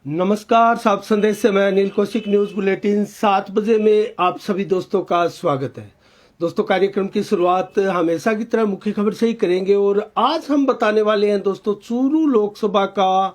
नमस्कार, साफ संदेश से मैं अनिल कौशिक। न्यूज बुलेटिन 7 बजे में आप सभी दोस्तों का स्वागत है। दोस्तों, कार्यक्रम की शुरुआत हमेशा की तरह मुख्य खबर से ही करेंगे और आज हम बताने वाले हैं दोस्तों, चूरू लोकसभा का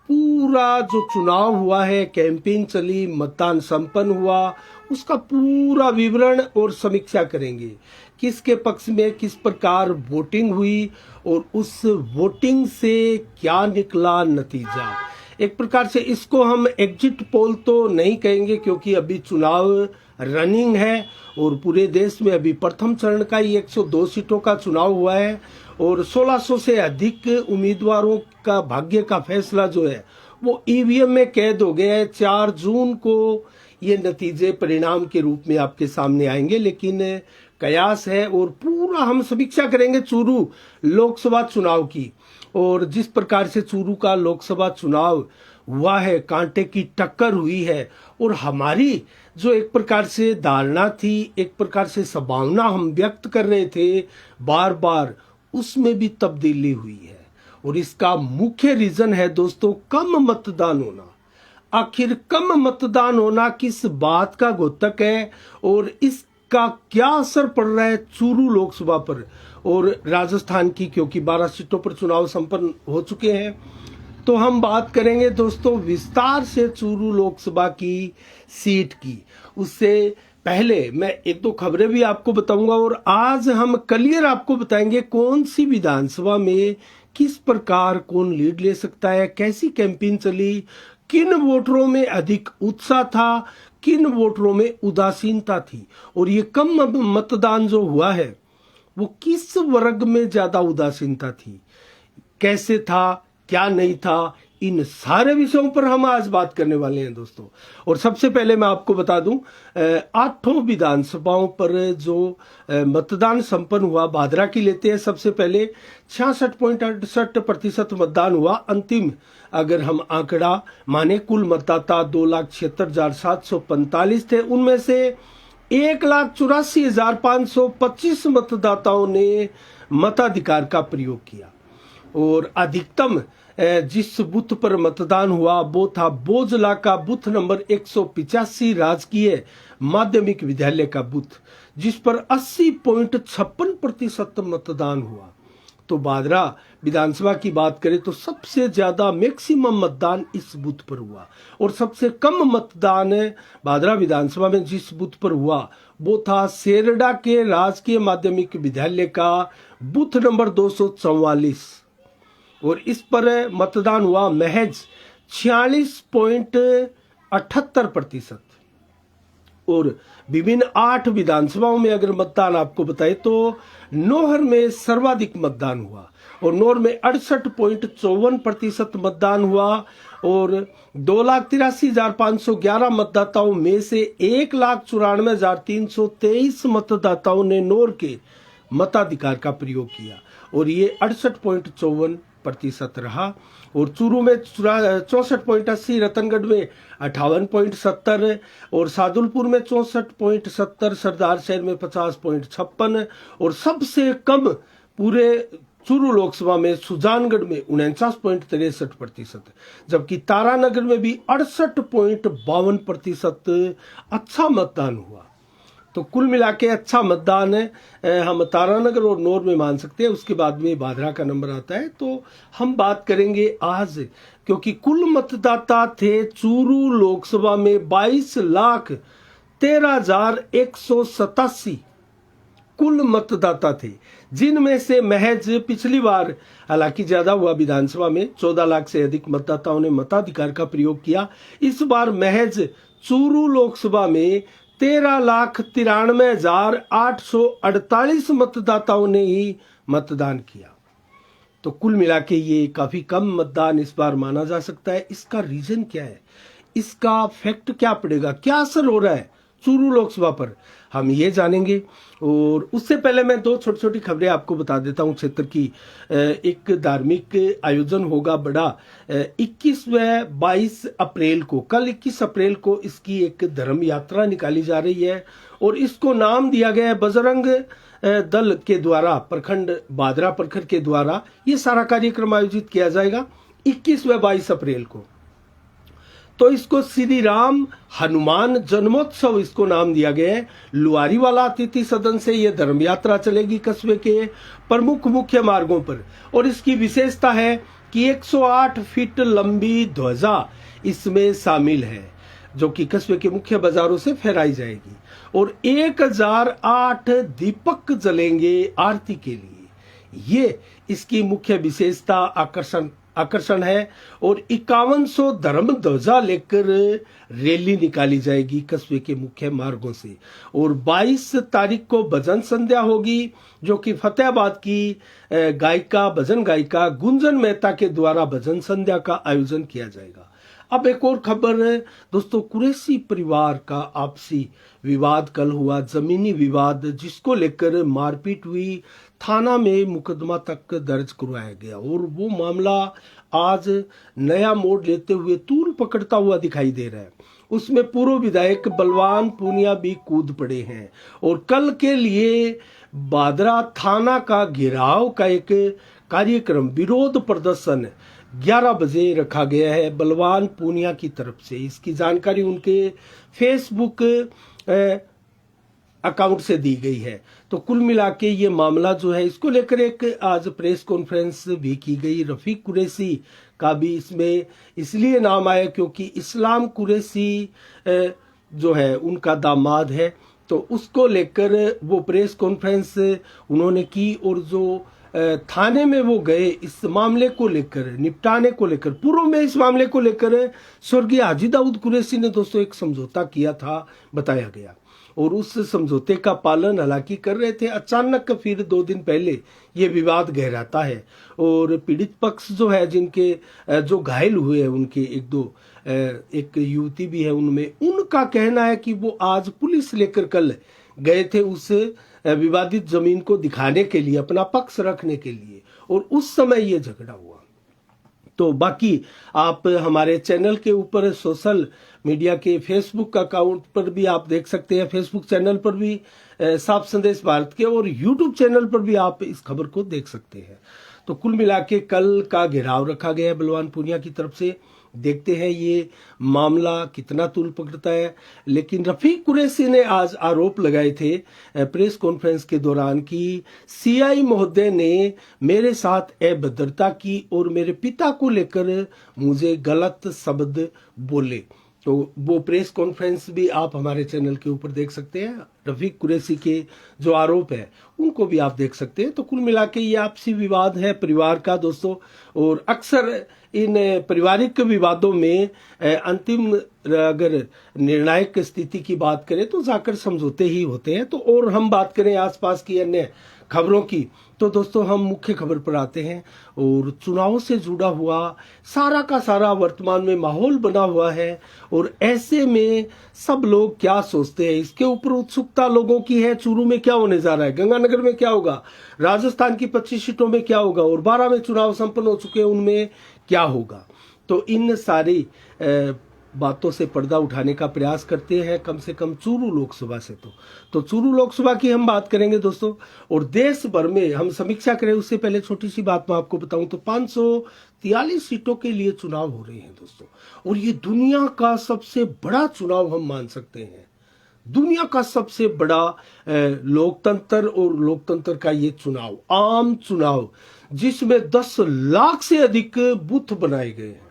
पूरा जो चुनाव हुआ है, कैंपेन चली, मतदान संपन्न हुआ, उसका पूरा विवरण और समीक्षा करेंगे। किसके पक्ष में किस प्रकार वोटिंग हुई और उस वोटिंग से क्या निकला नतीजा। एक प्रकार से इसको हम एग्जिट पोल तो नहीं कहेंगे क्योंकि अभी चुनाव रनिंग है और पूरे देश में अभी प्रथम चरण का ही 102 सीटों का चुनाव हुआ है और 1600 से अधिक उम्मीदवारों का भाग्य का फैसला जो है वो ईवीएम में कैद हो गया है। 4 जून को ये नतीजे परिणाम के रूप में आपके सामने आएंगे, लेकिन कयास है और पूरा हम समीक्षा करेंगे चूरू लोकसभा चुनाव की। और जिस प्रकार से चूरू का लोकसभा चुनाव हुआ है, कांटे की टक्कर हुई है और हमारी जो एक प्रकार से धारणा थी, एक प्रकार से संभावना हम व्यक्त कर रहे थे बार बार, उसमें भी तब्दीली हुई है। और इसका मुख्य रीजन है दोस्तों, कम मतदान होना। आखिर कम मतदान होना किस बात का द्योतक है और इसका क्या असर पड़ रहा है चूरू लोकसभा पर और राजस्थान की, क्योंकि 12 सीटों पर चुनाव संपन्न हो चुके हैं। तो हम बात करेंगे दोस्तों विस्तार से चूरू लोकसभा की सीट की। उससे पहले मैं एक दो खबरें भी आपको बताऊंगा और आज हम क्लियर आपको बताएंगे कौन सी विधानसभा में किस प्रकार कौन लीड ले सकता है, कैसी कैंपेन चली, किन वोटरों में अधिक उत्साह था, किन वोटरों में उदासीनता थी और ये कम मतदान जो हुआ है वो किस वर्ग में ज्यादा उदासीनता थी, कैसे था, क्या नहीं था, इन सारे विषयों पर हम आज बात करने वाले हैं दोस्तों। और सबसे पहले मैं आपको बता दूं, 8 विधानसभाओं पर जो मतदान संपन्न हुआ, भादरा की लेते हैं सबसे पहले, 66.68% मतदान हुआ। अंतिम अगर हम आंकड़ा माने, कुल मतदाता 2,76,745 थे, उनमें से 1,84,525 मतदाताओं ने मताधिकार का प्रयोग किया और अधिकतम जिस बूथ पर मतदान हुआ वो था बोजला का बूथ नंबर 185 राजकीय माध्यमिक विद्यालय का बूथ, जिस पर 80.56% मतदान हुआ। तो भादरा विधानसभा की बात करें तो सबसे ज्यादा मैक्सिमम मतदान इस बूथ पर हुआ और सबसे कम मतदान भादरा विधानसभा में जिस बूथ पर हुआ वो था सेरडा के राजकीय माध्यमिक विद्यालय का बूथ नंबर 244 और इस पर मतदान हुआ महज 46.78%। और विभिन्न 8 विधानसभाओं में अगर मतदान आपको बताए तो नौहर में सर्वाधिक मतदान हुआ और नौहर में 68.54% मतदान हुआ और 2,83,511 मतदाताओं में से 1,94,323 मतदाताओं ने नौहर के मताधिकार का प्रयोग किया और ये 68.54% रहा। और चूरू में 64.80, रतनगढ़ में 58.70 और सादुलपुर में 64.70, सरदार शहर में 50.56 और सबसे कम पूरे चूरू लोकसभा में सुजानगढ़ में 49.63%, जबकि तारानगर में भी 68.52% अच्छा मतदान हुआ। तो कुल मिला के अच्छा मतदान है हम तारानगर और नौर में मान सकते हैं। उसके बाद में भादरा का नंबर आता है। तो हम बात करेंगे आज, क्योंकि कुल मतदाता थे चूरू लोकसभा में 22,13,187 कुल मतदाता थे, जिनमें से महज पिछली बार हालांकि ज्यादा हुआ, विधानसभा में 14 लाख से अधिक मतदाताओं ने मताधिकार का प्रयोग किया। इस बार महज चूरू लोकसभा में 13,93,848 मतदाताओं ने ही मतदान किया। तो कुल मिला के ये काफी कम मतदान इस बार माना जा सकता है। इसका रीजन क्या है, इसका फैक्ट क्या पड़ेगा, क्या असर हो रहा है चूरू लोकसभा पर, हम ये जानेंगे। और उससे पहले मैं 2 छोटी छोटी खबरें आपको बता देता हूं क्षेत्र की। एक धार्मिक आयोजन होगा बड़ा 21 व 22 अप्रैल को, कल 21 अप्रैल को इसकी एक धर्म यात्रा निकाली जा रही है और इसको नाम दिया गया है बजरंग दल के द्वारा, प्रखंड भादरा प्रखंड के द्वारा ये सारा कार्यक्रम आयोजित किया जाएगा 21 व 22 अप्रैल को। तो इसको श्री राम हनुमान जन्मोत्सव इसको नाम दिया गया है। लुआरी वाला अतिथि सदन से ये धर्म यात्रा चलेगी कस्बे के प्रमुख मुख्य मार्गों पर, और इसकी विशेषता है कि 108 फीट लंबी ध्वजा इसमें शामिल है, जो कि कस्बे के मुख्य बाजारों से फहराई जाएगी, और 1008 दीपक जलेंगे आरती के लिए। ये इसकी मुख्य विशेषता आकर्षण है। और 5100 धर्म ध्वजा लेकर रैली निकाली जाएगी कस्बे के मुख्य मार्गों से। और 22 तारीख को भजन संध्या होगी, जो कि फतेहाबाद की गायिका भजन गायिका गुंजन मेहता के द्वारा भजन संध्या का आयोजन किया जाएगा। अब एक और खबर है दोस्तों, कुरैशी परिवार का आपसी विवाद कल हुआ, जमीनी विवाद, जिसको लेकर मारपीट हुई, थाना में मुकदमा तक दर्ज करवाया गया, और वो मामला आज नया मोड़ लेते हुए तूल पकड़ता हुआ दिखाई दे रहा है। उसमें पूर्व विधायक बलवान पूनिया भी कूद पड़े हैं, और कल के लिए बादरा थाना का घेराव का एक कार्यक्रम, विरोध प्रदर्शन 11 बजे रखा गया है बलवान पूनिया की तरफ से। इसकी जानकारी उनके फेसबुक अकाउंट से दी गई है। तो कुल मिला के ये मामला जो है, इसको लेकर एक आज प्रेस कॉन्फ्रेंस भी की गई। रफीक कुरैशी का भी इसमें इसलिए नाम आया क्योंकि इस्लाम कुरैशी जो है उनका दामाद है, तो उसको लेकर वो प्रेस कॉन्फ्रेंस उन्होंने की। और जो थाने में वो गए इस मामले को लेकर निपटाने को लेकर, पूर्व में इस मामले को लेकर स्वर्गीय हाजी दाऊद कुरैशी ने दोस्तों एक समझौता किया था, बताया गया, और उस समझौते का पालन हालांकि कर रहे थे। अचानक फिर 2 दिन पहले ये विवाद गहराता है, और पीड़ित पक्ष जो है, जिनके जो घायल हुए हैं उनके एक युवती भी है उनमें, उनका कहना है कि वो आज पुलिस लेकर कल गए थे उस विवादित जमीन को दिखाने के लिए, अपना पक्ष रखने के लिए, और उस समय ये झगड़ा हुआ। तो बाकी आप हमारे चैनल के ऊपर सोशल मीडिया के फेसबुक अकाउंट पर भी आप देख सकते हैं, फेसबुक चैनल पर भी साफ संदेश भारत के, और यूट्यूब चैनल पर भी आप इस खबर को देख सकते हैं। तो कुल मिला के कल का घेराव रखा गया है बलवान पूनिया की तरफ से। देखते हैं ये मामला कितना तूल पकड़ता है। लेकिन रफीक कुरैशी ने आज आरोप लगाए थे प्रेस कॉन्फ्रेंस के दौरान कि सीआई महोदय ने मेरे साथ अभद्रता की और मेरे पिता को लेकर मुझे गलत शब्द बोले। तो वो प्रेस कॉन्फ्रेंस भी आप हमारे चैनल के ऊपर देख सकते हैं। रफीक कुरैशी के जो आरोप है उनको भी आप देख सकते हैं। तो कुल मिला के ये आपसी विवाद है परिवार का दोस्तों, और अक्सर इन पारिवारिक विवादों में अंतिम अगर निर्णायक स्थिति की बात करें तो जाकर समझौते ही होते हैं। तो और हम बात करें आसपास की अन्य खबरों की, तो दोस्तों हम मुख्य खबर पर आते हैं, और चुनाव से जुड़ा हुआ सारा का सारा वर्तमान में माहौल बना हुआ है, और ऐसे में सब लोग क्या सोचते हैं इसके ऊपर उत्सुकता लोगों की है। चूरू में क्या होने जा रहा है, गंगानगर में क्या होगा, राजस्थान की 25 सीटों में क्या होगा, और 12 में चुनाव संपन्न हो चुके हैं उनमें क्या होगा। तो इन सारी बातों से पर्दा उठाने का प्रयास करते हैं कम से कम चूरू लोकसभा से। तो चूरू लोकसभा की हम बात करेंगे दोस्तों, और देश भर में हम समीक्षा करें उससे पहले छोटी सी बात मैं आपको बताऊं तो 543 सीटों के लिए चुनाव हो रहे हैं दोस्तों, और ये दुनिया का सबसे बड़ा चुनाव हम मान सकते हैं। दुनिया का सबसे बड़ा लोकतंत्र, और लोकतंत्र का ये चुनाव, आम चुनाव, जिसमें 10 लाख से अधिक बूथ बनाए गए हैं,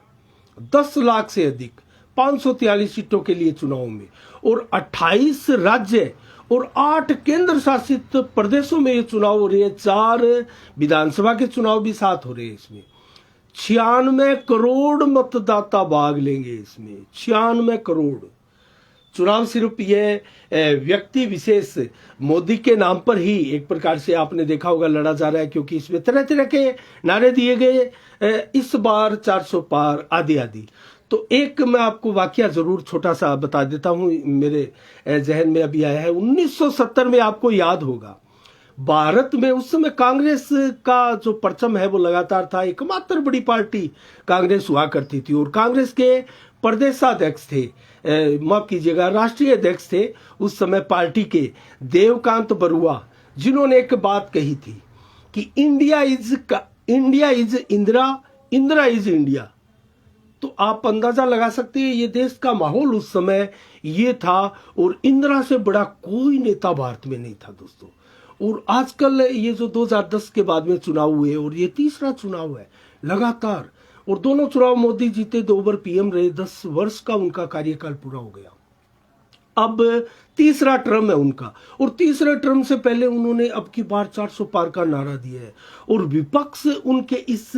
10 लाख से अधिक 543 सीटों के लिए चुनाव में, और 28 राज्य और 8 केंद्र शासित प्रदेशों में ये चुनाव हो रहे हैं। 4 विधानसभा के चुनाव भी साथ हो रहे हैं। इसमें 96 करोड़ मतदाता भाग लेंगे। इसमें 96 करोड़। चुनाव सिर्फ ये व्यक्ति विशेष मोदी के नाम पर ही एक प्रकार से आपने देखा होगा लड़ा जा रहा है, क्योंकि इसमें तरह तरह के नारे दिए गए, इस बार 400 पार आदि आदि। तो एक मैं आपको वाकया जरूर छोटा सा बता देता हूं, मेरे जहन में अभी आया है। 1970 में आपको याद होगा भारत में उस समय कांग्रेस का जो परचम है वो लगातार था। एकमात्र बड़ी पार्टी कांग्रेस हुआ करती थी, और कांग्रेस के प्रदेशाध्यक्ष थे, माफ कीजिएगा राष्ट्रीय अध्यक्ष थे उस समय पार्टी के, देवकांत बरुआ, जिन्होंने एक बात कही थी कि India is Indira, Indira is India. तो आप अंदाजा लगा सकते हैं ये देश का माहौल उस समय ये था। और इंदिरा से बड़ा कोई नेता भारत में नहीं था दोस्तों। और आजकल ये जो 2010 के बाद में चुनाव हुए और ये तीसरा चुनाव है लगातार, और दोनों चुनाव मोदी जीते, 2 बार पीएम रहे, 10 वर्ष का उनका कार्यकाल पूरा हो गया। अब तीसरा टर्म है उनका, और तीसरे टर्म से पहले उन्होंने अब की बार 400 पार का नारा दिया है। और विपक्ष उनके इस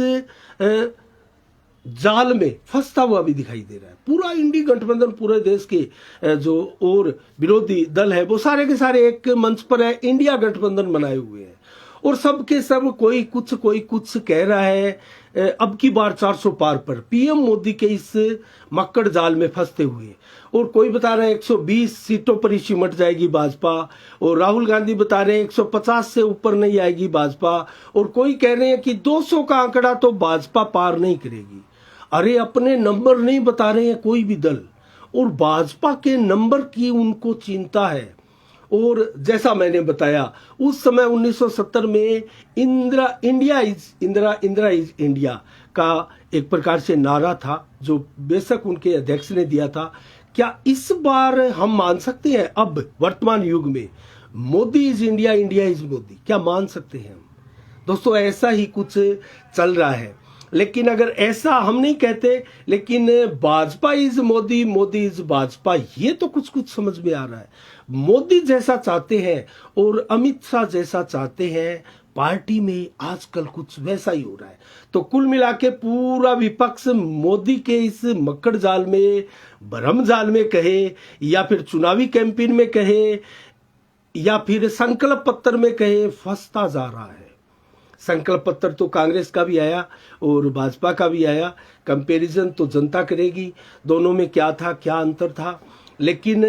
जाल में फंसता हुआ भी दिखाई दे रहा है। पूरा इंडी गठबंधन, पूरे देश के जो और विरोधी दल है वो सारे के सारे एक मंच पर है, इंडिया गठबंधन बनाए हुए हैं। और सब के सब कोई कुछ कह रहा है अब की बार 400 पार पर पीएम मोदी के इस मक्कड़ जाल में फंसते हुए। और कोई बता रहा है 120 सीटों पर ही सिमट जाएगी भाजपा, और राहुल गांधी बता रहे हैं 150 से ऊपर नहीं आएगी भाजपा, और कोई कह रहे हैं कि 200 का आंकड़ा तो भाजपा पार नहीं करेगी। अरे अपने नंबर नहीं बता रहे हैं कोई भी दल, और भाजपा के नंबर की उनको चिंता है। और जैसा मैंने बताया उस समय 1970 में इंडिया इज इंडिया का एक प्रकार से नारा था जो बेशक उनके अध्यक्ष ने दिया था। क्या इस बार हम मान सकते हैं अब वर्तमान युग में Modi is India, India is Modi, क्या मान सकते हैं हम? दोस्तों ऐसा ही कुछ चल रहा है। लेकिन अगर ऐसा हम नहीं कहते, लेकिन भाजपा इज मोदी, मोदी इज भाजपा, ये तो कुछ समझ में आ रहा है। मोदी जैसा चाहते हैं और अमित शाह जैसा चाहते हैं, पार्टी में आजकल कुछ वैसा ही हो रहा है। तो कुल मिला के पूरा विपक्ष मोदी के इस मक्कड़ जाल में, भ्रम जाल में कहे, या फिर चुनावी कैंपेन में कहे, या फिर संकल्प पत्र में कहे, फंसता जा रहा है। संकल्प पत्र तो कांग्रेस का भी आया और भाजपा का भी आया, कंपैरिजन तो जनता करेगी दोनों में क्या था, क्या अंतर था। लेकिन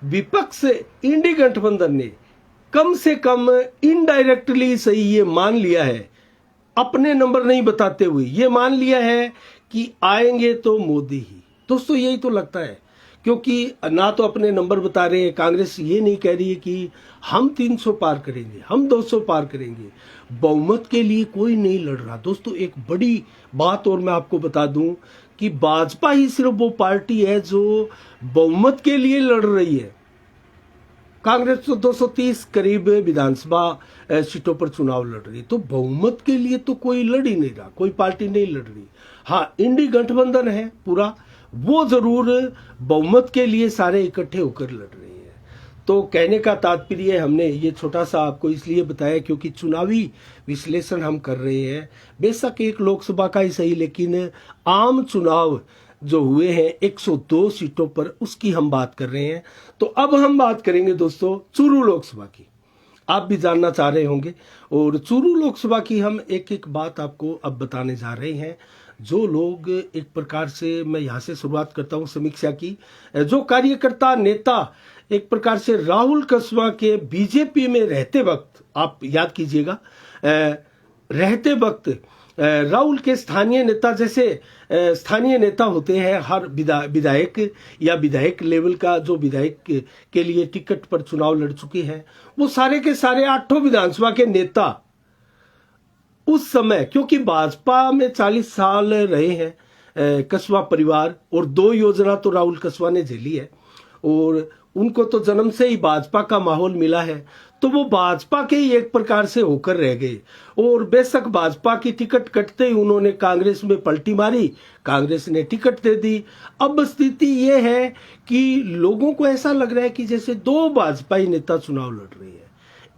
विपक्ष इंडी गठबंधन ने कम से कम इनडायरेक्टली सही ये मान लिया है, अपने नंबर नहीं बताते हुए ये मान लिया है कि आएंगे तो मोदी ही। दोस्तों यही तो लगता है, क्योंकि ना तो अपने नंबर बता रहे हैं, कांग्रेस ये नहीं कह रही है कि हम 300 पार करेंगे, हम 200 पार करेंगे। बहुमत के लिए कोई नहीं लड़ रहा। दोस्तों एक बड़ी बात और मैं आपको बता दूं कि भाजपा ही सिर्फ वो पार्टी है जो बहुमत के लिए लड़ रही है। कांग्रेस तो 230 करीब विधानसभा सीटों पर चुनाव लड़ रही है, तो बहुमत के लिए तो कोई लड़ ही नहीं रहा, कोई पार्टी नहीं लड़ रही। हाँ, इंडी गठबंधन है पूरा, वो जरूर बहुमत के लिए सारे इकट्ठे होकर लड़ रहे हैं। तो कहने का तात्पर्य हमने ये छोटा सा आपको इसलिए बताया क्योंकि चुनावी विश्लेषण हम कर रहे हैं। बेशक एक लोकसभा का ही सही, लेकिन आम चुनाव जो हुए हैं 102 सीटों पर, उसकी हम बात कर रहे हैं। तो अब हम बात करेंगे दोस्तों चूरू लोकसभा की। आप भी जानना चाह रहे होंगे, और चूरू लोकसभा की हम एक एक बात आपको अब बताने जा रहे हैं। जो लोग एक प्रकार से, मैं यहाँ से शुरुआत करता हूँ समीक्षा की, जो कार्यकर्ता नेता एक प्रकार से राहुल कस्वां के बीजेपी में रहते वक्त, आप याद कीजिएगा, रहते वक्त राहुल के स्थानीय नेता, जैसे स्थानीय नेता होते हैं हर विधायक या विधायक लेवल का, जो विधायक के लिए टिकट पर चुनाव लड़ चुके हैं, वो सारे के सारे 8 विधानसभा के नेता उस समय, क्योंकि भाजपा में 40 साल रहे हैं कस्वा परिवार, और 2 योजना तो राहुल कस्वा ने झेली है, और उनको तो जन्म से ही भाजपा का माहौल मिला है, तो वो भाजपा के ही एक प्रकार से होकर रह गए। और बेशक भाजपा की टिकट कटते ही उन्होंने कांग्रेस में पलटी मारी, कांग्रेस ने टिकट दे दी। अब स्थिति ये है कि लोगों को ऐसा लग रहा है कि जैसे 2 भाजपाई नेता चुनाव लड़ रहे हैं,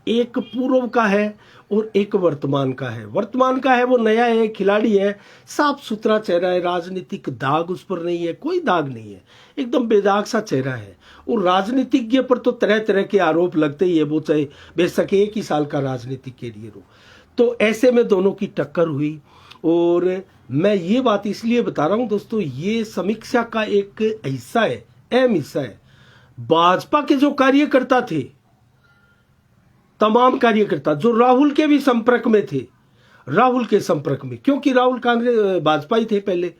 एक पूर्व का है और एक वर्तमान का है। वर्तमान का है वो नया है, खिलाड़ी है, साफ सुथरा चेहरा है, राजनीतिक दाग उस पर नहीं है, कोई दाग नहीं है, एकदम बेदाग सा चेहरा है। और राजनीतिज्ञ पर तो तरह तरह के आरोप लगते ही है, वो चाहे बेशक 1 ही साल का राजनीतिक कैरियर हो। तो ऐसे में दोनों की टक्कर हुई। और मैं ये बात इसलिए बता रहा हूं दोस्तों, ये समीक्षा का एक हिस्सा है, अहम हिस्सा है। भाजपा के जो कार्यकर्ता थे, तमाम कार्यकर्ता जो राहुल के भी संपर्क में थे, राहुल के संपर्क में, क्योंकि राहुल कांग्रेस भाजपा ही थे पहले,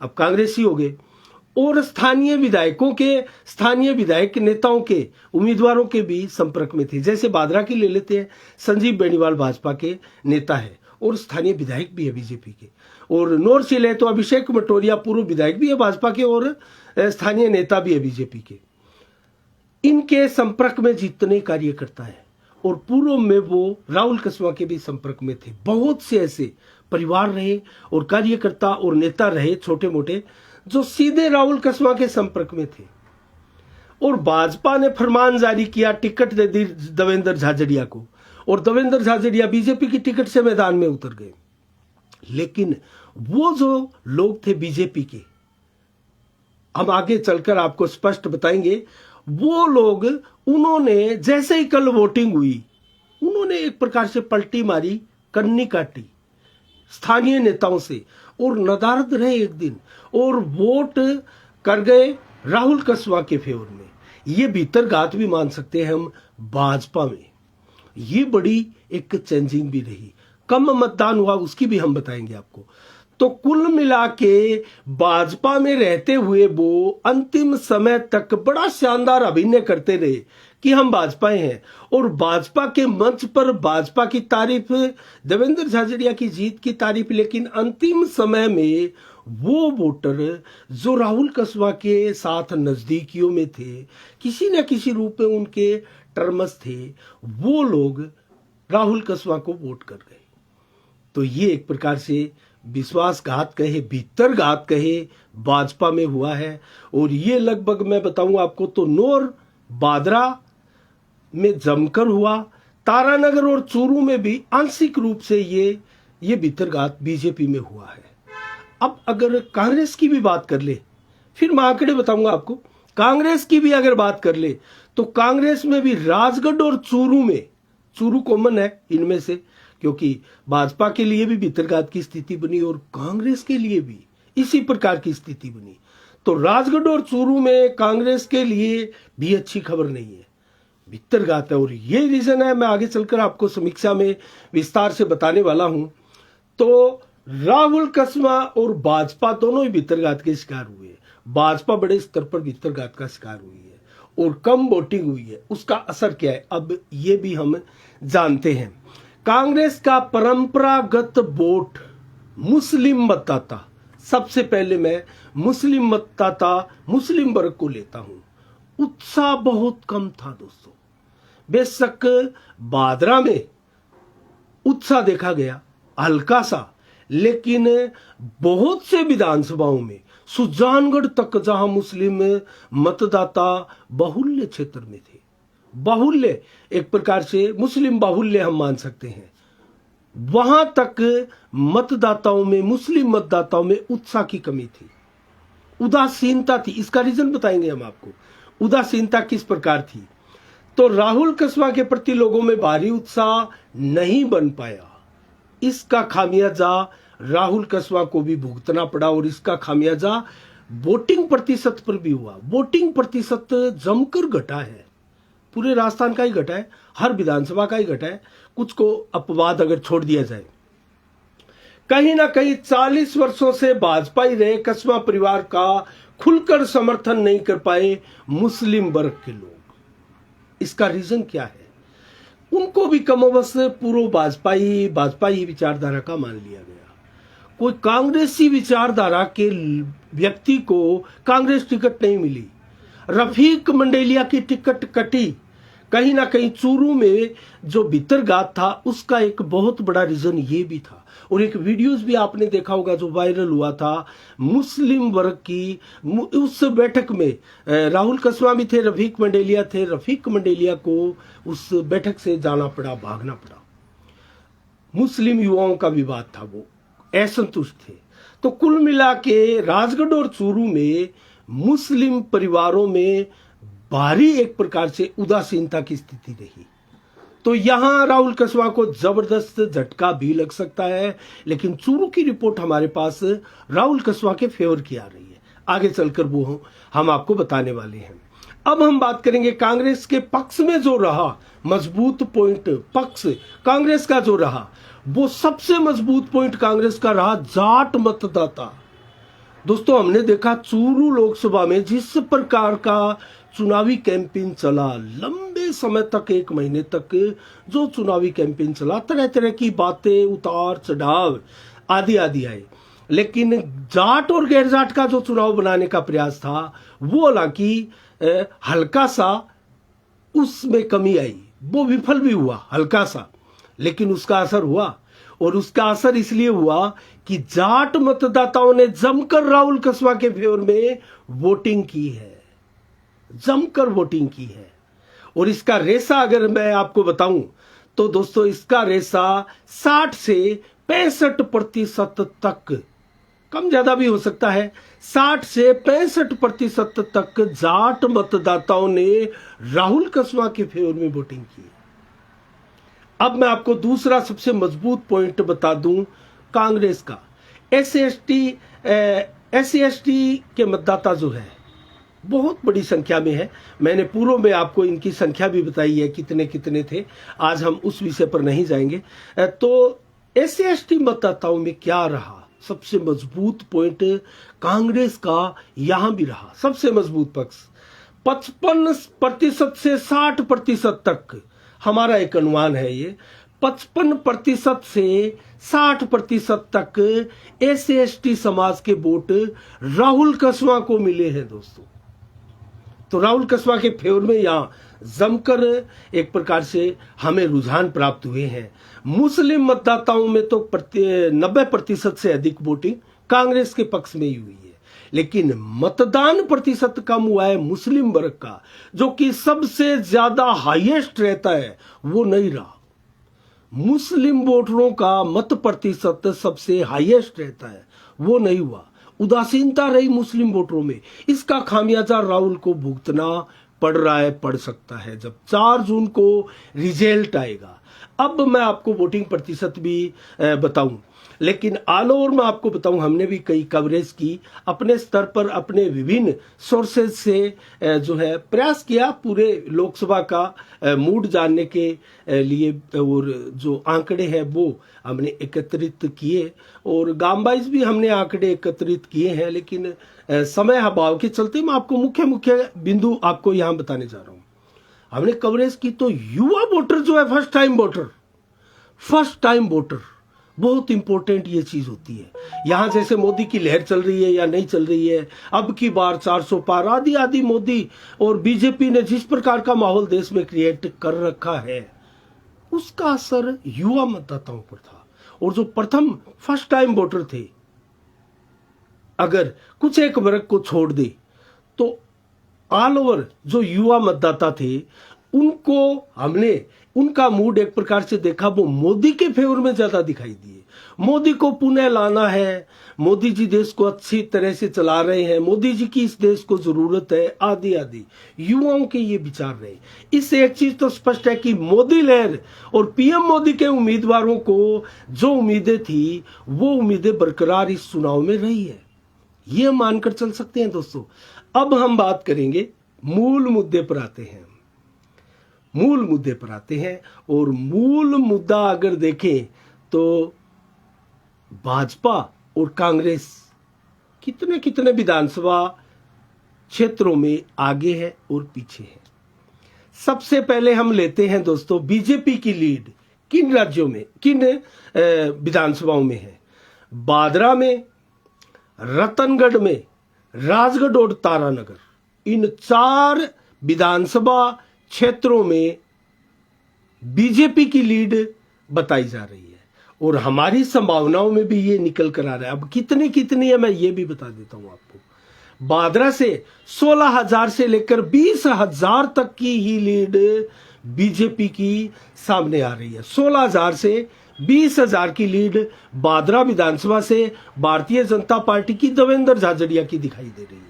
अब कांग्रेसी हो गए, और स्थानीय विधायकों के, स्थानीय विधायक नेताओं के, उम्मीदवारों के भी संपर्क में थे। जैसे बादरा की ले लेते हैं, संजीव बेनीवाल भाजपा के नेता है और स्थानीय विधायक भी है बीजेपी के, और नॉर्थ से ले तो अभिषेक मटोरिया पूर्व विधायक भी है भाजपा के और स्थानीय नेता भी है बीजेपी के। इनके संपर्क में जितने कार्यकर्ता है और पूर्व में वो राहुल कसवा के भी संपर्क में थे। बहुत से ऐसे परिवार रहे और कार्यकर्ता और नेता रहे छोटे मोटे जो सीधे राहुल कसवा के संपर्क में थे और भाजपा ने फरमान जारी किया, टिकट दे दी देवेंद्र झाझड़िया को और देवेंद्र झाझड़िया बीजेपी की टिकट से मैदान में उतर गए। लेकिन वो जो लोग थे बीजेपी के, हम आगे चलकर आपको स्पष्ट बताएंगे, वो लोग उन्होंने जैसे ही कल वोटिंग हुई उन्होंने एक प्रकार से पलटी मारी, कन्नी काटी स्थानीय नेताओं से और नदारद रहे एक दिन और वोट कर गए राहुल कसवा के फेवर में। ये भीतरघात भी मान सकते हैं हम भाजपा में। ये बड़ी एक चेंजिंग भी रही। कम मतदान हुआ उसकी भी हम बताएंगे आपको। तो कुल मिला के भाजपा में रहते हुए वो अंतिम समय तक बड़ा शानदार अभिनय करते रहे कि हम भाजपा हैं और भाजपा के मंच पर भाजपा की तारीफ, देवेंद्र झाझड़िया की जीत की तारीफ। लेकिन अंतिम समय में वो वोटर जो राहुल कसवा के साथ नजदीकियों में थे, किसी न किसी रूप में उनके टर्मस थे, वो लोग राहुल कसवा को वोट कर गए। तो ये एक प्रकार से विश्वासघात कहे, भीतरघात कहे, भाजपा में हुआ है। और ये लगभग मैं बताऊं आपको तो नौर बादरा में जमकर हुआ, तारानगर और चूरू में भी आंशिक रूप से ये भीतरघात बीजेपी में हुआ है। अब अगर कांग्रेस की भी बात कर ले, फिर मैं आंकड़े बताऊंगा आपको, कांग्रेस की भी अगर बात कर ले तो कांग्रेस में भी राजगढ़ और चूरू में, चूरू कॉमन है इनमें से क्योंकि भाजपा के लिए भी भीतरघात की स्थिति बनी और कांग्रेस के लिए भी इसी प्रकार की स्थिति बनी। तो राजगढ़ और चूरू में कांग्रेस के लिए भी अच्छी खबर नहीं है, भीतरघात है। और ये रीजन है, मैं आगे चलकर आपको समीक्षा में विस्तार से बताने वाला हूं। तो राहुल कसवा और भाजपा दोनों ही भीतरघात के शिकार हुए। भाजपा बड़े स्तर पर भीतरघात का शिकार हुई है और कम वोटिंग हुई है। उसका असर क्या है अब ये भी हम जानते हैं। कांग्रेस का परंपरागत वोट मुस्लिम मतदाता, सबसे पहले मैं मुस्लिम मतदाता, मुस्लिम वर्ग को लेता हूं। उत्साह बहुत कम था दोस्तों। बेशक बादरा में उत्साह देखा गया हल्का सा, लेकिन बहुत से विधानसभाओं में, सुजानगढ़ तक जहां मुस्लिम मतदाता बाहुल्य क्षेत्र में थे, बाहुल्य एक प्रकार से मुस्लिम बाहुल्य हम मान सकते हैं, वहां तक मतदाताओं में, मुस्लिम मतदाताओं में उत्साह की कमी थी, उदासीनता थी। इसका रीजन बताएंगे हम आपको, उदासीनता किस प्रकार थी। तो राहुल कसवा के प्रति लोगों में भारी उत्साह नहीं बन पाया। इसका खामियाजा राहुल कसवा को भी भुगतना पड़ा और इसका खामियाजा वोटिंग प्रतिशत पर भी हुआ। वोटिंग प्रतिशत जमकर घटा है, पूरे राजस्थान का ही घटा है, हर विधानसभा का ही घटा है, कुछ को अपवाद अगर छोड़ दिया जाए। कहीं ना कहीं 40 वर्षों से भाजपा ही रहे कसवा परिवार का खुलकर समर्थन नहीं कर पाए मुस्लिम वर्ग के लोग। इसका रीजन क्या है? उनको भी कमोबस पूर्व भाजपा ही विचारधारा का मान लिया गया। कोई कांग्रेसी विचारधारा के व्यक्ति को कांग्रेस टिकट नहीं मिली, रफीक मंडेलिया की टिकट कटी। कहीं ना कहीं चूरू में जो भीतरघात था उसका एक बहुत बड़ा रीजन ये भी था। और एक वीडियोस भी आपने देखा होगा जो वायरल हुआ था मुस्लिम वर्ग की। उस बैठक में राहुल कसवा भी थे, रफीक मंडेलिया थे। रफीक मंडेलिया को उस बैठक से जाना पड़ा, भागना पड़ा। मुस्लिम युवाओं का विवाद था, वो असंतुष्ट थे। तो कुल मिला के राजगढ़ और चूरू में मुस्लिम परिवारों में भारी एक प्रकार से उदासीनता की स्थिति रही। तो यहां राहुल कसवा को जबरदस्त झटका भी लग सकता है, लेकिन चूरू की रिपोर्ट हमारे पास राहुल कसवा के फेवर की आ रही है। आगे चलकर वो हम आपको बताने वाले हैं। अब हम बात करेंगे कांग्रेस के पक्ष में जो रहा मजबूत पॉइंट, पक्ष कांग्रेस का जो रहा, वो सबसे मजबूत पॉइंट कांग्रेस का रहा जाट मतदाता। दोस्तों, हमने देखा चूरू लोकसभा में जिस प्रकार का चुनावी कैंपेन चला, लंबे समय तक, 1 महीने तक जो चुनावी कैंपेन चला, तरह तरह की बातें, उतार चढ़ाव आदि आदि आए। लेकिन जाट और गैर जाट का जो चुनाव बनाने का प्रयास था वो हालांकि हल्का सा उसमें कमी आई, वो विफल भी हुआ हल्का सा, लेकिन उसका असर हुआ। और उसका असर इसलिए हुआ कि जाट मतदाताओं ने जमकर राहुल कसवा के फेवर में वोटिंग की है, जमकर वोटिंग की है। और इसका रेसा अगर मैं आपको बताऊं तो दोस्तों इसका रेसा 60 से 65% तक, कम ज्यादा भी हो सकता है, 60 से 65% तक जाट मतदाताओं ने राहुल कसवा के फेवर में वोटिंग की। अब मैं आपको दूसरा सबसे मजबूत पॉइंट बता दूं कांग्रेस का। SC/ST के मतदाता जो है बहुत बड़ी संख्या में है। मैंने पूर्व में आपको इनकी संख्या भी बताई है कितने कितने थे, आज हम उस विषय पर नहीं जाएंगे। तो SC/ST मतदाताओं में क्या रहा सबसे मजबूत पॉइंट, कांग्रेस का यहां भी रहा सबसे मजबूत पक्ष। 55% से 60% तक हमारा एक अनुमान है, ये 55% से 60% तक SC/ST समाज के वोट राहुल कसवा को मिले हैं दोस्तों। तो राहुल कसवा के फेवर में यहां जमकर एक प्रकार से हमें रुझान प्राप्त हुए हैं। मुस्लिम मतदाताओं में तो 90% से अधिक वोटिंग कांग्रेस के पक्ष में ही हुई है, लेकिन मतदान प्रतिशत कम हुआ है मुस्लिम वर्ग का, जो कि सबसे ज्यादा हाईएस्ट रहता है, वो नहीं रहा। मुस्लिम वोटरों का मत प्रतिशत सबसे हाईएस्ट रहता है, वो नहीं हुआ। उदासीनता रही मुस्लिम वोटरों में, इसका खामियाजा राहुल को भुगतना पड़ रहा है, पड़ सकता है जब 4 जून को रिजल्ट आएगा। अब मैं आपको वोटिंग प्रतिशत भी बताऊं, लेकिन ऑल ओवर मैं आपको बताऊं, हमने भी कई कवरेज की अपने स्तर पर, अपने विभिन्न सोर्सेज से जो है प्रयास किया पूरे लोकसभा का मूड जानने के लिए, और जो आंकड़े हैं वो हमने एकत्रित किए, और गांव वाइज भी हमने आंकड़े एकत्रित किए हैं। लेकिन समय अभाव के चलते मैं आपको मुख्य बिंदु आपको यहां बताने जा रहा हूं। हमने कवरेज की तो युवा वोटर जो है, फर्स्ट टाइम वोटर बहुत इंपॉर्टेंट ये चीज होती है। यहां जैसे मोदी की लहर चल रही है या नहीं चल रही है, अब की बार 400 पार आदि मोदी और बीजेपी ने जिस प्रकार का माहौल देश में क्रिएट कर रखा है, उसका असर युवा मतदाताओं पर था। और जो प्रथम फर्स्ट टाइम वोटर थे, अगर कुछ एक वर्ग को छोड़ दे तो ऑल ओवर जो युवा मतदाता थे उनको हमने, उनका मूड एक प्रकार से देखा, वो मोदी के फेवर में ज्यादा दिखाई दिए। मोदी को पुनः लाना है, मोदी जी देश को अच्छी तरह से चला रहे हैं, मोदी जी की इस देश को जरूरत है, आदि युवाओं के ये विचार रहे। इससे एक चीज तो स्पष्ट है कि मोदी लहर और पीएम मोदी के उम्मीदवारों को जो उम्मीदें थी वो उम्मीदें बरकरार इस चुनाव में रही है, ये मानकर चल सकते हैं दोस्तों। अब हम बात करेंगे, मूल मुद्दे पर आते हैं। और मूल मुद्दा अगर देखें तो भाजपा और कांग्रेस कितने विधानसभा क्षेत्रों में आगे है और पीछे है। सबसे पहले हम लेते हैं दोस्तों बीजेपी की लीड किन राज्यों में, किन विधानसभाओं में है। बादरा में, रतनगढ़ में, राजगढ़ और तारानगर, इन 4 विधानसभा क्षेत्रों में बीजेपी की लीड बताई जा रही है, और हमारी संभावनाओं में भी ये निकल कर आ रहा है। अब कितनी है मैं ये भी बता देता हूं आपको। बादरा से 16,000 से लेकर 20,000 तक की ही लीड बीजेपी की सामने आ रही है। 16,000 से 20,000 की लीड बादरा विधानसभा से भारतीय जनता पार्टी की देवेंद्र झाझड़िया की दिखाई दे रही है।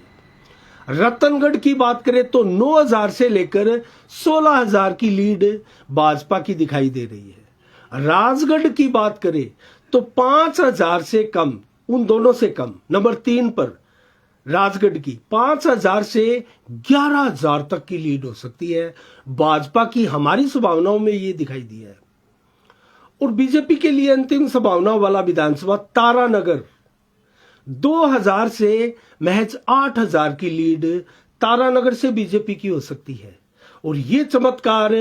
रतनगढ़ की बात करें तो 9,000 से लेकर 16,000 की लीड भाजपा की दिखाई दे रही है। राजगढ़ की बात करें तो 5,000 से कम, उन दोनों से कम, नंबर 3 पर राजगढ़ की 5,000 से 11,000 तक की लीड हो सकती है भाजपा की, हमारी संभावनाओं में ये दिखाई दिया है। और बीजेपी के लिए अंतिम संभावना वाला विधानसभा तारानगर, 2,000 से महज 8,000 की लीड तारानगर से बीजेपी की हो सकती है। और ये चमत्कार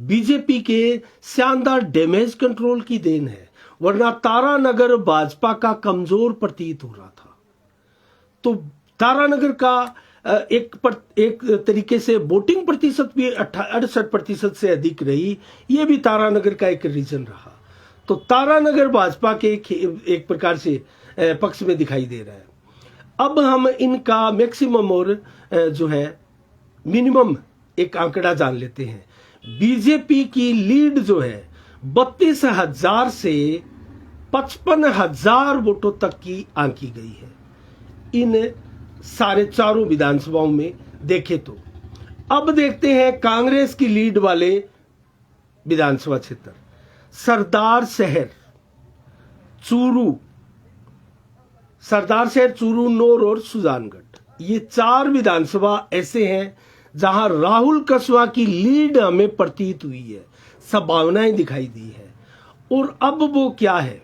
बीजेपी के शानदार डैमेज कंट्रोल की देन है। वरना तारानगर भाजपा का कमजोर प्रतीत हो रहा था। तो तारानगर का एक तरीके से वोटिंग प्रतिशत भी 68% से अधिक रही, ये भी तारानगर का एक रीजन रहा। तो तारानगर भाजपा के एक प्रकार से पक्ष में दिखाई दे रहा है। अब हम इनका मैक्सिमम और जो है मिनिमम एक आंकड़ा जान लेते हैं। बीजेपी की लीड जो है 32,000 से 55,000 वोटों तक की आंकी गई है इन सारे चारों विधानसभाओं में देखें तो। अब देखते हैं कांग्रेस की लीड वाले विधानसभा क्षेत्र, सरदार शहर, चूरू, नौर और सुजानगढ़। ये 4 विधानसभा ऐसे हैं जहां राहुल कसवा की लीड हमें प्रतीत हुई है, संभावनाएं दिखाई दी है। और अब वो क्या है,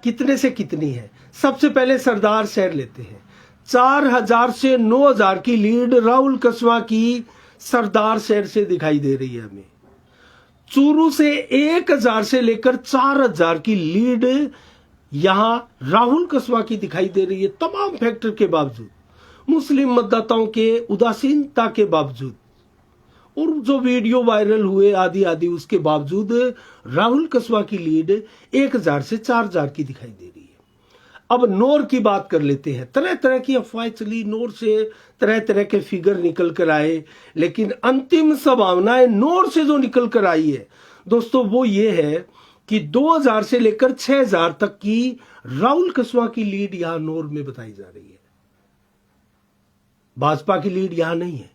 कितने से कितनी है। सबसे पहले सरदार शहर लेते हैं। 4,000 से 9,000 की लीड राहुल कसवा की सरदार शहर से दिखाई दे रही है हमें। चूरू से 1,000 से लेकर 4,000 की लीड यहां राहुल कसवा की दिखाई दे रही है, तमाम फैक्टर के बावजूद, मुस्लिम मतदाताओं के उदासीनता के बावजूद और जो वीडियो वायरल हुए आदि उसके बावजूद राहुल कसवा की लीड 1,000 से 4,000 की दिखाई दे रही है। अब नौर की बात कर लेते हैं। तरह तरह की अफवाहें चली, नौर से तरह तरह के फिगर निकल कर आए, लेकिन अंतिम संभावनाएं नौर से जो निकल कर आई है दोस्तों वो ये है कि 2,000 से लेकर 6,000 तक की राहुल कसवा की लीड यहां नौर में बताई जा रही है। भाजपा की लीड यहां नहीं है।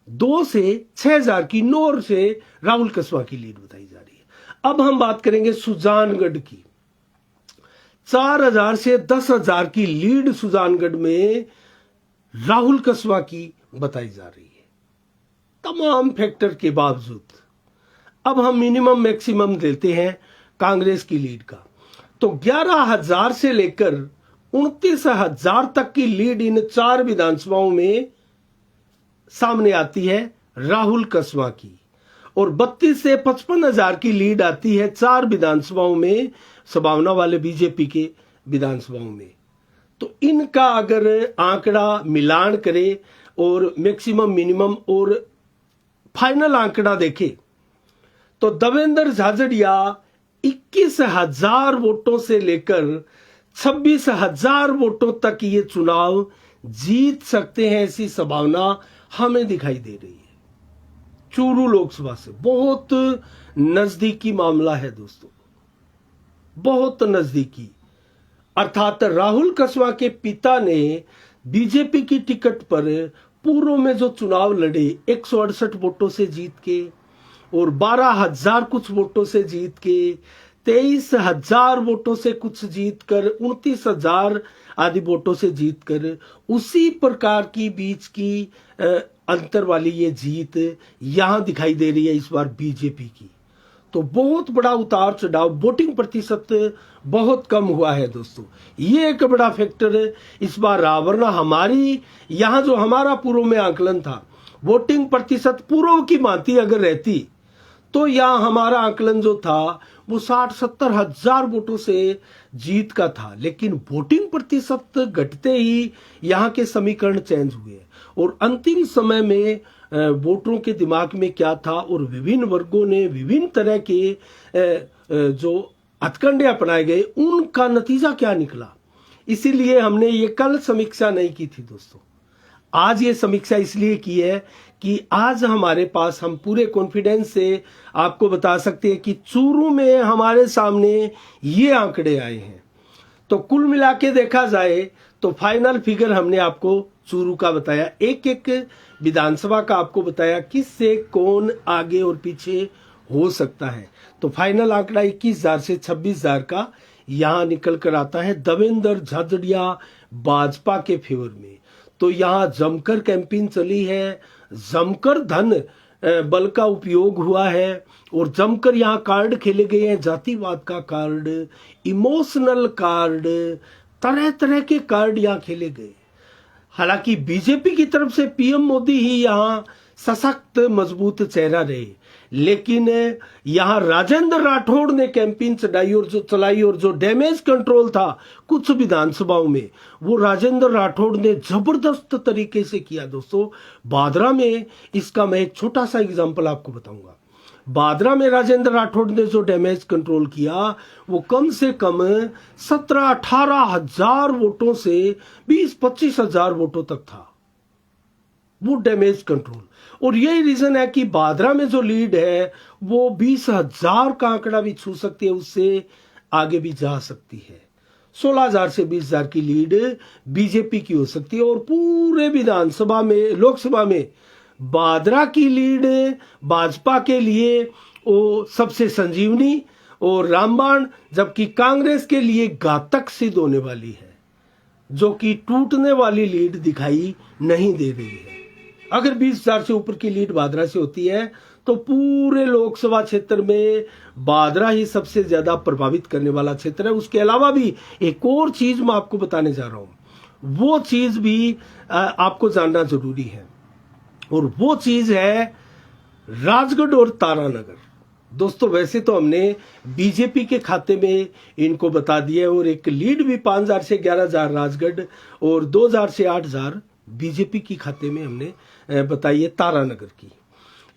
2 से 6,000 की नौर से राहुल कसवा की लीड बताई जा रही है। अब हम बात करेंगे सुजानगढ़ की। 4,000 से 10,000 की लीड सुजानगढ़ में राहुल कसवा की बताई जा रही है, तमाम फैक्टर के बावजूद। अब हम मिनिमम मैक्सिमम देते हैं कांग्रेस की लीड का। तो 11,000 से लेकर 29,000 तक की लीड इन 4 विधानसभाओं में सामने आती है राहुल कसवा की, और 32 से 55,000 की लीड आती है 4 विधानसभाओं में, संभावना वाले बीजेपी के विधानसभाओं में। तो इनका अगर आंकड़ा मिलान करें और मैक्सिमम मिनिमम और फाइनल आंकड़ा देखें तो देवेंद्र झाझड़िया 21,000 वोटों से लेकर 26,000 वोटों तक ये चुनाव जीत सकते हैं, ऐसी संभावना हमें दिखाई दे रही है। चूरू लोकसभा से बहुत नजदीकी मामला है दोस्तों, बहुत नजदीकी। अर्थात राहुल कसवा के पिता ने बीजेपी की टिकट पर पूर्व में जो चुनाव लड़े 168 वोटों से जीत के और 12,000 कुछ वोटों से जीत के, 23,000 वोटों से कुछ जीत कर, 29,000 आदि वोटों से जीत कर, उसी प्रकार की बीच की अंतर वाली ये जीत यहां दिखाई दे रही है इस बार बीजेपी की। तो बहुत बड़ा उतार चढ़ाव, वोटिंग प्रतिशत बहुत कम हुआ है दोस्तों, ये एक बड़ा फैक्टर इस बार रहा। वरना हमारी यहां जो हमारा पूर्व में आंकलन था, वोटिंग प्रतिशत पूर्व की भांति अगर रहती तो यहां हमारा आंकलन जो था वो 60-70 हजार वोटों से जीत का था। लेकिन वोटिंग प्रतिशत घटते ही यहां के समीकरण चेंज हुए और अंतिम समय में वोटरों के दिमाग में क्या था और विभिन्न वर्गों ने विभिन्न तरह के जो हथकंडे अपनाए गए, उनका नतीजा क्या निकला। इसीलिए हमने ये कल समीक्षा नहीं की थी दोस्तों, आज ये समीक्षा इसलिए की है कि आज हमारे पास, हम पूरे कॉन्फिडेंस से आपको बता सकते हैं कि चूरू में हमारे सामने ये आंकड़े आए हैं। तो कुल मिला के देखा जाए तो फाइनल फिगर हमने आपको चूरू का बताया, एक एक विधानसभा का आपको बताया किससे कौन आगे और पीछे हो सकता है। तो फाइनल आंकड़ा 21,000 से 26,000 का यहां निकल कर आता है देवेंद्र झाझड़िया भाजपा के फेवर में। तो यहां जमकर कैंपेन चली है, जमकर धन बल का उपयोग हुआ है और जमकर यहाँ कार्ड खेले गए हैं, जातिवाद का कार्ड, इमोशनल कार्ड, तरह तरह के कार्ड यहाँ खेले गए। हालांकि बीजेपी की तरफ से पीएम मोदी ही यहां सशक्त मजबूत चेहरा रहे, लेकिन यहां राजेंद्र राठौड़ ने कैंपेन चलाई और जो डैमेज कंट्रोल था कुछ विधानसभाओं में, वो राजेंद्र राठौड़ ने जबरदस्त तरीके से किया। दोस्तों बादरा में इसका मैं एक छोटा सा एग्जांपल आपको बताऊंगा। बादरा में राजेंद्र राठौड़ ने जो डैमेज कंट्रोल किया वो कम से कम 17-18 हजार वोटों से 20-25 हजार वोटों तक था वो डैमेज कंट्रोल। और यही रीजन है कि बादरा में जो लीड है वो 20,000 का आंकड़ा भी छू सकती है, उससे आगे भी जा सकती है। 16,000 से 20,000 की लीड बीजेपी की हो सकती है। और पूरे विधानसभा में, लोकसभा में बादरा की लीड भाजपा के लिए वो सबसे संजीवनी और रामबाण, जबकि कांग्रेस के लिए घातक सिद्ध होने वाली है, जो कि टूटने वाली लीड दिखाई नहीं दे रही है। अगर 20,000 से ऊपर की लीड बादरा से होती है तो पूरे लोकसभा क्षेत्र में बादरा ही सबसे ज्यादा प्रभावित करने वाला क्षेत्र है। उसके अलावा भी एक और चीज मैं आपको बताने जा रहा हूं, वो चीज भी आपको जानना जरूरी है, और वो चीज है राजगढ़ और तारानगर। दोस्तों वैसे तो हमने बीजेपी के खाते में इनको बता दिया, और एक लीड भी 5,000 से 11,000 राजगढ़ और 2,000 से 8,000 बीजेपी की खाते में हमने बताई है तारानगर की।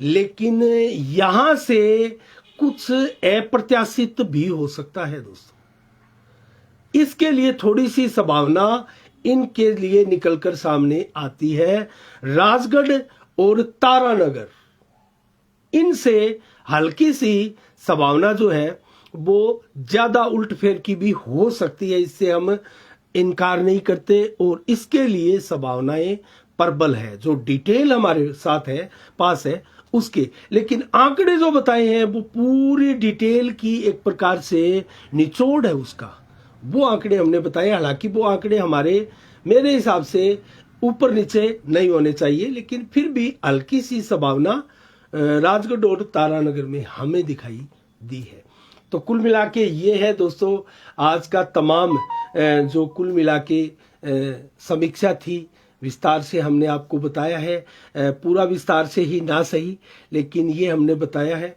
लेकिन यहां से कुछ अप्रत्याशित भी हो सकता है दोस्तों। इसके लिए थोड़ी सी संभावना इनके लिए निकलकर सामने आती है। राजगढ़ और तारानगर, इनसे हल्की सी संभावना जो है वो ज्यादा उल्टफेर की भी हो सकती है, इससे हम इनकार नहीं करते, और इसके लिए संभावनाएं प्रबल है। जो डिटेल हमारे साथ है, पास है उसके, लेकिन आंकड़े जो बताए हैं वो पूरी डिटेल की एक प्रकार से निचोड़ है उसका, वो आंकड़े हमने बताए। हालांकि वो आंकड़े मेरे हिसाब से ऊपर नीचे नहीं होने चाहिए, लेकिन फिर भी हल्की सी संभावना राजगढ़ और तारानगर में हमें दिखाई दी है। तो कुल मिला के ये है दोस्तों आज का तमाम जो कुल मिला के समीक्षा थी, विस्तार से हमने आपको बताया है। पूरा विस्तार से ही ना सही, लेकिन ये हमने बताया है।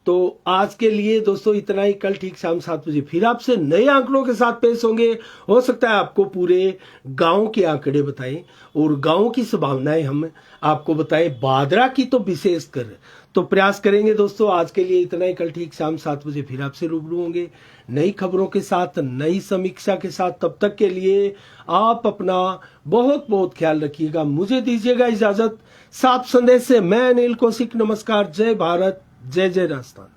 तो आज के लिए दोस्तों इतना ही। कल ठीक शाम 7 बजे फिर आपसे नए आंकड़ों के साथ पेश होंगे। हो सकता है आपको पूरे गांव के आंकड़े बताएं और गांव की संभावनाएं हम आपको बताएं, बादरा की तो विशेष कर तो प्रयास करेंगे। दोस्तों आज के लिए इतना ही। कल ठीक शाम 7 बजे फिर आपसे रूबरू होंगे नई खबरों के साथ, नई समीक्षा के साथ। तब तक के लिए आप अपना बहुत बहुत ख्याल रखिएगा। मुझे दीजिएगा इजाजत। साफ संदेश से मैं अनिल कौशिक, नमस्कार। जय भारत, जय जय राजस्थान।